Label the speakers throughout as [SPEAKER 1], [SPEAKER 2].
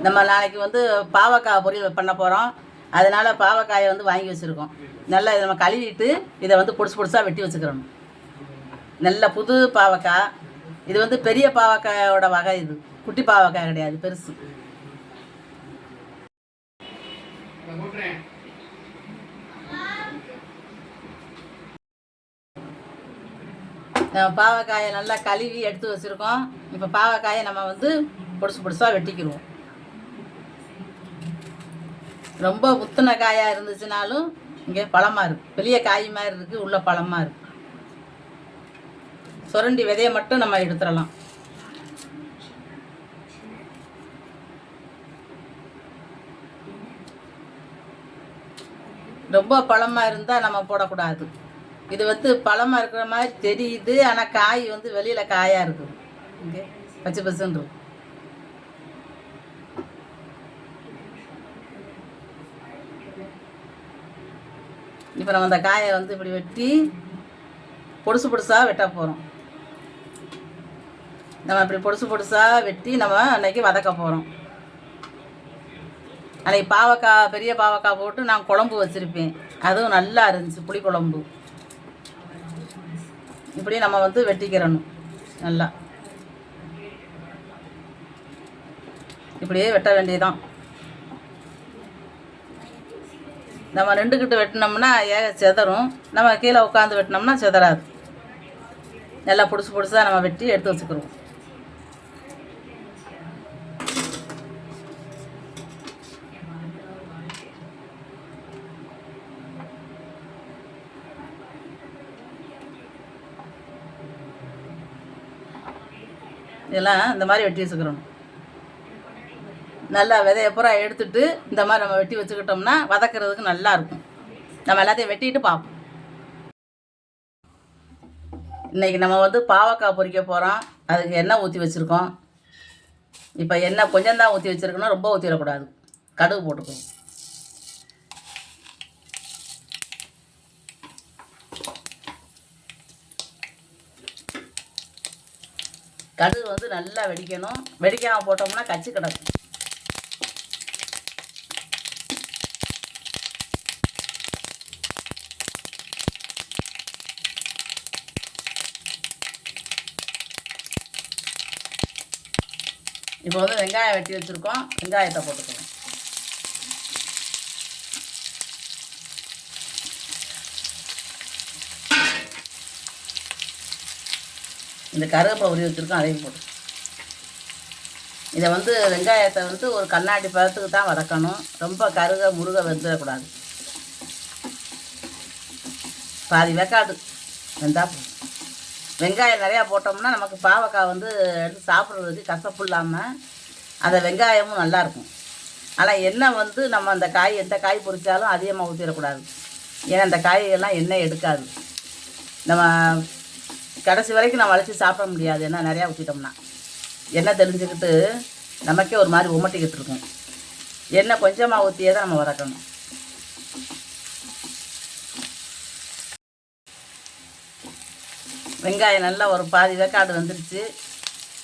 [SPEAKER 1] நம்ம நாளைக்கு வந்து பாவக்காய் பொரியல் பண்ண போகிறோம். அதனால் பாவக்காயை வந்து வாங்கி வச்சுருக்கோம். நல்லா இதை நம்ம கழுவிட்டு இதை வந்து பொடிசு பொடிசாக வெட்டி வச்சுக்கிறோம். நல்ல புது பாவக்காய். இது வந்து பெரிய பாவக்காயோட வகை. இது குட்டி பாவக்காய் கிடையாது, பெருசு. பாவக்காயை நல்லா கழுவி எடுத்து வச்சுருக்கோம். இப்போ பாவக்காயை நம்ம வந்து பொடிசு பொடிசாக வெட்டிக்கிடுவோம். ரொம்ப முத்தின காயாக இருந்துச்சுனாலும் இங்கே பழமாக இருக்குது. பெரிய காய் மாதிரி இருக்குது, உள்ள பழமாக இருக்குது. சுரண்டி விதையை மட்டும் நம்ம எடுத்துடலாம். ரொம்ப பழமாக இருந்தால் நம்ம போடக்கூடாது. இது வந்து பழமாக இருக்கிற மாதிரி தெரியுது, ஆனால் காய் வந்து வெளியில் காயாக இருக்குது. இங்கே பச்சை பசுன்னு இருக்கும். இப்போ நம்ம அந்த காயை வந்து இப்படி வெட்டி பொடுசு பொடுசாக வெட்ட போகிறோம். நம்ம இப்படி பொடுசு பொடுசாக வெட்டி நம்ம அன்றைக்கி வதக்க போகிறோம். அன்றைக்கி பாவக்காய், பெரிய பாவக்காய் போட்டு நான் குழம்பு வச்சுருப்பேன். அதுவும் நல்லா இருந்துச்சு, புளி குழம்பு. இப்படி நம்ம வந்து வெட்டிக்கிறணும். நல்லா இப்படியே வெட்ட வேண்டியதான். நம்ம ரெண்டுக்கிட்டு வெட்டினோம்னா செதறும். நம்ம கீழே உட்காந்து வெட்டினோம்னா செதறாது. நல்லா பொடிசு பொடிசாக நம்ம வெட்டி எடுத்து வச்சுக்கிறோம். இதெல்லாம் இந்த மாதிரி வெட்டி வச்சுக்கிறோம். நல்லா விதைய பூரா எடுத்துட்டு இந்த மாதிரி நம்ம வெட்டி வச்சுக்கிட்டோம்னா வதக்கிறதுக்கு நல்லா இருக்கும். நம்ம எல்லாத்தையும் வெட்டிட்டு பார்ப்போம். இன்றைக்கி நம்ம வந்து பாவக்காய் பொரிக்க போகிறோம். அதுக்கு எண்ணெய் ஊற்றி வச்சுருக்கோம். இப்போ எண்ணெய் கொஞ்சம் தான் ஊற்றி வச்சுருக்கணும், ரொம்ப ஊற்றிடக்கூடாது. கடுகு போட்டுக்கணும். கடுகு வந்து நல்லா வெடிக்கணும். வெடிக்காமல் போட்டோம்னா கச்சி கிடக்கும். இப்போ வந்து வெங்காயம் வெட்டி வச்சுருக்கோம். வெங்காயத்தை போட்டுக்கலாம். இந்த கருவேப்பிலை உரி வச்சுருக்கோம், அதையும் போட்டு. இதை வந்து வெங்காயத்தை வந்து ஒரு கண்ணாடி பதத்துக்கு தான் வதக்கணும். ரொம்ப முருக வெந்துடக்கூடாது. பாதி வெக்காடு வெந்தால் வெங்காயம் நிறையா போட்டோம்னா நமக்கு பாவக்காய் வந்து எடுத்து சாப்பிட்றதுக்கு கசப்பு இல்லாமல் அந்த வெங்காயமும் நல்லாயிருக்கும். ஆனால் எண்ணெய் வந்து நம்ம அந்த காய் எந்த காய் பொரித்தாலும் அதிகமாக ஊற்றிடக்கூடாது. ஏன்னா அந்த காயெல்லாம் எண்ணெய் எடுக்காது. நம்ம கடைசி வரைக்கும் நம்ம வளைச்சி சாப்பிட முடியாது. எண்ணெய் நிறையா ஊற்றிட்டோம்னா எண்ணெய் தெரிஞ்சுக்கிட்டு நமக்கே ஒரு மாதிரி உமட்டிக்கிட்டு இருக்கும். எண்ணெய் கொஞ்சமாக ஊற்றியே தான் நம்ம வதக்கணும். வெங்காயம் நல்லா ஒரு பாதி வேக்காடு வந்துடுச்சு.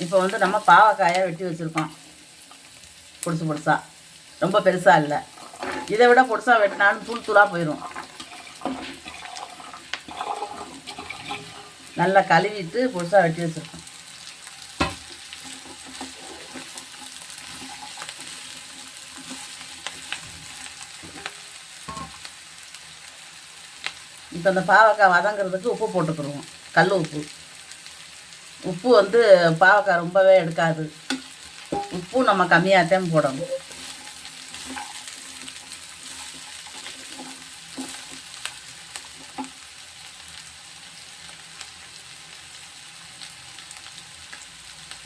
[SPEAKER 1] இப்போ வந்து நம்ம பாவக்காயை வெட்டி வச்சுருக்கோம். பொடிசு பொடிசா, ரொம்ப பெருசாக இல்லை. இதை விட பொடிசாக வெட்டினாலும் தூள் தூளாக போயிடும். நல்லா கழுவிட்டு பொடிசாக வெட்டி வச்சுருக்கோம். இப்போ இந்த பாவக்காய் வதங்கிறதுக்கு உப்பு போட்டுக்கிடுவோம். கல் உப்பு. உப்பு வந்து பாவக்காய் ரொம்பவே எடுக்காது. உப்பு நம்ம கம்மியாகத்தான் போடணும்.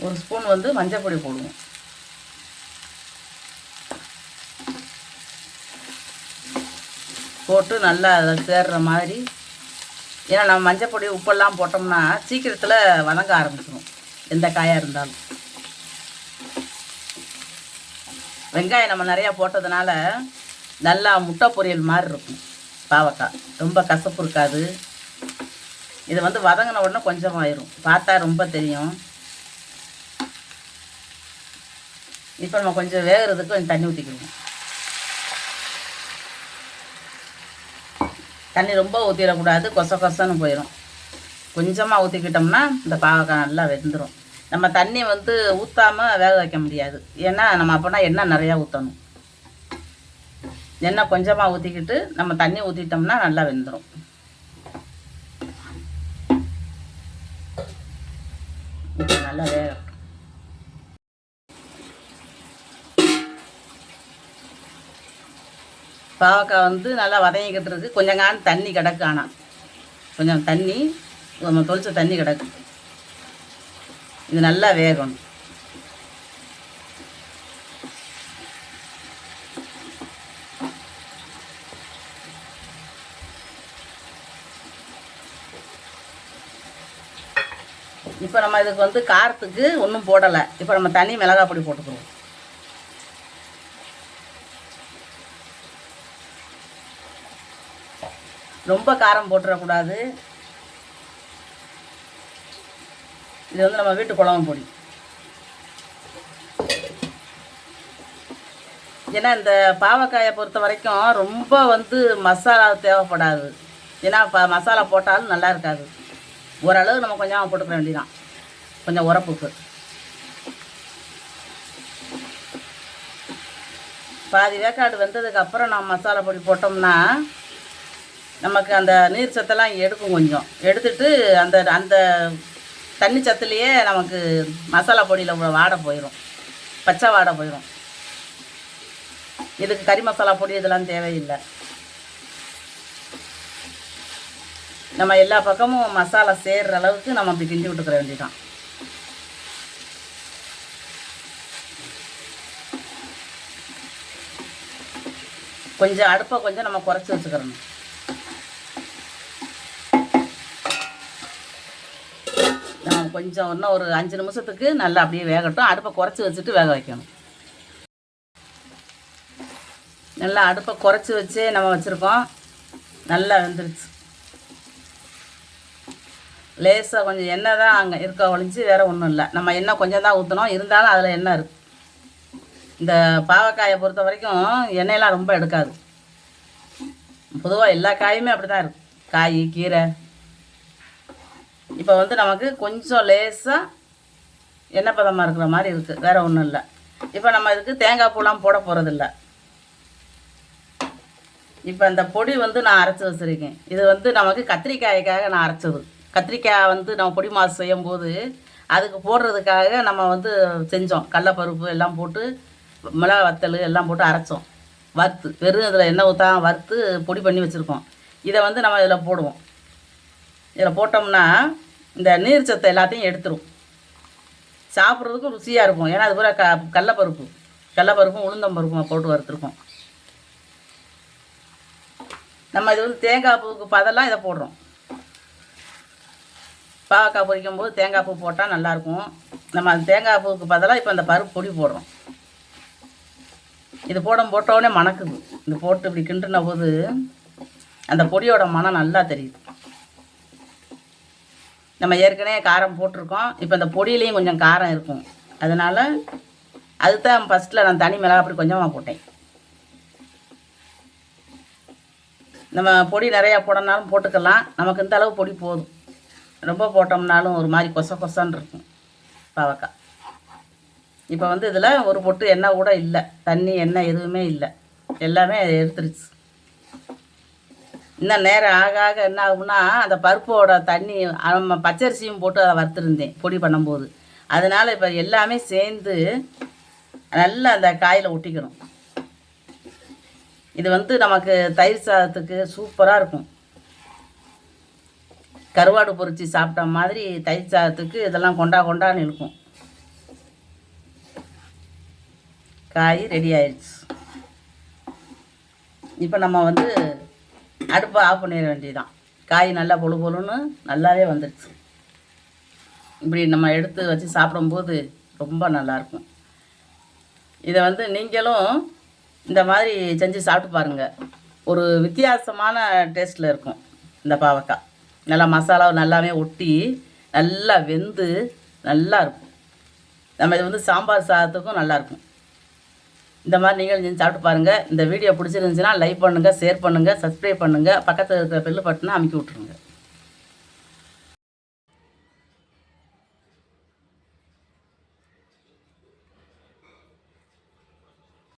[SPEAKER 1] ஒரு ஸ்பூன் வந்து மஞ்சள் பொடி போடுவோம். போட்டு நல்லா அதை சேர்ற மாதிரி. ஏன்னா நம்ம மஞ்சள் பொடி உப்பெல்லாம் போட்டோம்னா சீக்கிரத்தில் வதங்க ஆரம்பிச்சிடும், எந்த காயாக இருந்தாலும். வெங்காயம் நம்ம நிறையா போட்டதுனால நல்லா முட்டை பொரியல் மாதிரி இருக்கும் பாவக்காய். ரொம்ப கசப்பு இருக்காது. இது வந்து வதங்கின உடனே கொஞ்சம் ஆயிரும், பார்த்தா ரொம்ப தெரியும். இப்போ நம்ம கொஞ்சம் வேகிறதுக்கு கொஞ்சம் தண்ணி ஊற்றிக்கணும். தண்ணி ரொம்ப ஊற்றிடக்கூடாது, கொசன்னு போயிடும். கொஞ்சமாக ஊற்றிக்கிட்டோம்னா இந்த பாவக்காய் நல்லா வெந்துடும். நம்ம தண்ணி வந்து ஊற்றாமல் வேக வைக்க முடியாது, ஏன்னா நம்ம அப்போனா எண்ணெய் நிறையா ஊற்றணும். எண்ணெய் கொஞ்சமாக ஊற்றிக்கிட்டு நம்ம தண்ணி ஊற்றிட்டோம்னா நல்லா வெந்துடும். இப்போ நல்லா வேக பாவக்காய் வந்து நல்லா வதங்கிக்கிட்டு இருக்குது. கொஞ்சம் தண்ணி கிடக்கு, ஆனால் கொஞ்சம் தண்ணி நம்ம தொளிச்ச தண்ணி கிடக்கு. இது நல்லா வேகணும். இப்போ நம்ம இதுக்கு வந்து காரத்துக்கு ஒன்றும் போடலை. இப்போ நம்ம தனி மிளகாய் பொடி போட்டுக்குவோம். ரொம்ப காரம் போட்டுறக்கூடாது. இது வந்து நம்ம வீட்டு குழம்பு பொடி. ஏன்னா இந்த பாவக்காயை பொறுத்த வரைக்கும் ரொம்ப வந்து மசாலா தேவைப்படாது. ஏன்னா மசாலா போட்டாலும் நல்லா இருக்காது. ஓரளவு நம்ம கொஞ்சம் போட்டுக்க வேண்டியதான், கொஞ்சம் உரப்புக்கு. பாதி வேக்காடு வெந்ததுக்கப்புறம் நம்ம மசாலா பொடி போட்டோம்னா நமக்கு அந்த நீர் சத்தெல்லாம் எடுக்கும். கொஞ்சம் எடுத்துட்டு அந்த அந்த தண்ணி சத்துலேயே நமக்கு மசாலா பொடியில் வாடை போயிடும், பச்சை வாடை போயிடும். இதுக்கு கறி மசாலா பொடி இதெல்லாம் தேவையில்லை. நம்ம எல்லா பக்கமும் மசாலா சேர்கிற அளவுக்கு நம்ம அப்படி கிண்டி விட்டுக்கிற வேண்டியதான். கொஞ்சம் அடுப்பை கொஞ்சம் நம்ம குறைச்சி வச்சுக்கிறணும். நம்ம கொஞ்சம் இன்னும் ஒரு 5 நிமிஷத்துக்கு நல்லா அப்படியே வேகட்டும். அடுப்பை குறைச்சி வச்சுட்டு வேக வைக்கணும். நல்லா அடுப்பை குறைச்சி வச்சே நம்ம வச்சுருக்கோம். நல்லா வெந்துருச்சு. லேசாக கொஞ்சம் எண்ணெய் தான் அங்கே இருக்க ஒழிஞ்சு வேறு ஒன்றும் இல்லை. நம்ம எண்ணெய் கொஞ்சம் தான் ஊற்றணும், இருந்தாலும் அதில் எண்ணெய் இருக்குது. இந்த பாவக்காயை பொறுத்த வரைக்கும் எண்ணெயெல்லாம் ரொம்ப எடுக்காது. பொதுவாக எல்லா காயுமே அப்படி தான் இருக்குது, காய் கீரை. இப்போ வந்து நமக்கு கொஞ்சம் லேசாக எண்ணெய் பதமாக இருக்கிற மாதிரி இருக்குது, வேறு ஒன்றும் இல்லை. இப்போ நம்ம இதுக்கு தேங்காய் பூலாம் போட போகிறதில்ல. இப்போ இந்த பொடி வந்து நான் அரைச்சி வச்சுருக்கேன். இது வந்து நமக்கு கத்திரிக்காய்க்காக நான் அரைச்சது. கத்திரிக்காய் வந்து நம்ம பொடி மாசு செய்யும்போது அதுக்கு போடுறதுக்காக நம்ம வந்து செஞ்சோம். கடலப்பருப்பு எல்லாம் போட்டு மிளகா வத்தல் எல்லாம் போட்டு அரைச்சோம். வறுத்து வெறும் இதில் எண்ணெய் ஊற்றாம வறுத்து பொடி பண்ணி வச்சுருக்கோம். இதை வந்து நம்ம இதில் போடுவோம். இதில் போட்டோம்னா இந்த நீர் சத்தை எல்லாத்தையும் எடுத்துரும். சாப்பிட்றதுக்கும் ருசியாக இருக்கும். ஏன்னா அது பூரா கடலப்பருப்பும் உளுந்தம்பருப்பும் போட்டு வறுத்துருக்கோம். நம்ம இது வந்து தேங்காய் பூவுக்கு பதிலாக இதை போடுறோம். பாவக்காய் பொரிக்கும் போது தேங்காய் பூ போட்டால் நல்லாயிருக்கும். நம்ம அந்த தேங்காய் பூவுக்கு பதிலாக இப்போ அந்த பருப்பு பொடி போடுறோம். இது போட்டோடனே மணக்குது. இது போட்டு இப்படி கிண்டுன போது அந்த பொடியோட மனம் நல்லா தெரியுது. நம்ம ஏற்கனவே காரம் போட்டிருக்கோம். இப்போ இந்த பொடியிலையும் கொஞ்சம் காரம் இருக்கும். அதனால் அதுதான் ஃபஸ்ட்டில் நான் தனி மிளகாய் அப்படி கொஞ்சமாக போட்டேன். நம்ம பொடி நிறையா போடனாலும் போட்டுக்கலாம். நமக்கு இந்த அளவு பொடி போதும். ரொம்ப போட்டோம்னாலும் ஒரு மாதிரி கொசன்னு இருக்கும் பாவக்காய். இப்போ வந்து இதில் ஒரு பொட்டு எண்ணெய் கூட இல்லை, தண்ணி எண்ணெய் எதுவுமே இல்லை, எல்லாமே எடுத்துருச்சு. இன்னும் நேரம் ஆக ஆக என்ன ஆகும்னா அந்த பருப்போட தண்ணி நம்ம பச்சரிசியும் போட்டு அதை வறுத்துருந்தேன் பொடி பண்ணும்போது. அதனால் இப்போ எல்லாமே சேர்ந்து நல்லா அந்த காயில் ஒட்டிக்கணும். இது வந்து நமக்கு தயிர் சாதத்துக்கு சூப்பராக இருக்கும். கருவாடு பொரிச்சு சாப்பிட்ட மாதிரி தயிர் சாதத்துக்கு இதெல்லாம் கொண்டான்னு இருக்கும். காய் ரெடி ஆயிடுச்சு. இப்போ நம்ம வந்து அடுப்பை ஆஃப் பண்ணிட வேண்டியதுதான். காய் நல்லா பொழுன்னு நல்லாவே வந்துடுச்சு. இப்படி நம்ம எடுத்து வச்சு சாப்பிடும்போது ரொம்ப நல்லாயிருக்கும். இதை வந்து நீங்களும் இந்த மாதிரி செஞ்சு சாப்பிட்டு பாருங்கள். ஒரு வித்தியாசமான டேஸ்ட்டில் இருக்கும் இந்த பாவக்காய். நல்லா மசாலா நல்லாவே ஒட்டி நல்லா வெந்து நல்லா இருக்கும். நம்ம இது வந்து சாம்பார் சாதத்துக்கும் நல்லாயிருக்கும். இந்த மாதிரி நீங்களும் செஞ்சு சாப்பிட்டு பாருங்கள். இந்த வீடியோ பிடிச்சிருந்துச்சுன்னா லைக் பண்ணுங்கள், ஷேர் பண்ணுங்கள், சப்ஸ்கிரைப் பண்ணுங்கள், பக்கத்தில் இருக்கிற பெல் பட்டனை அமுக்கி விட்ருங்க.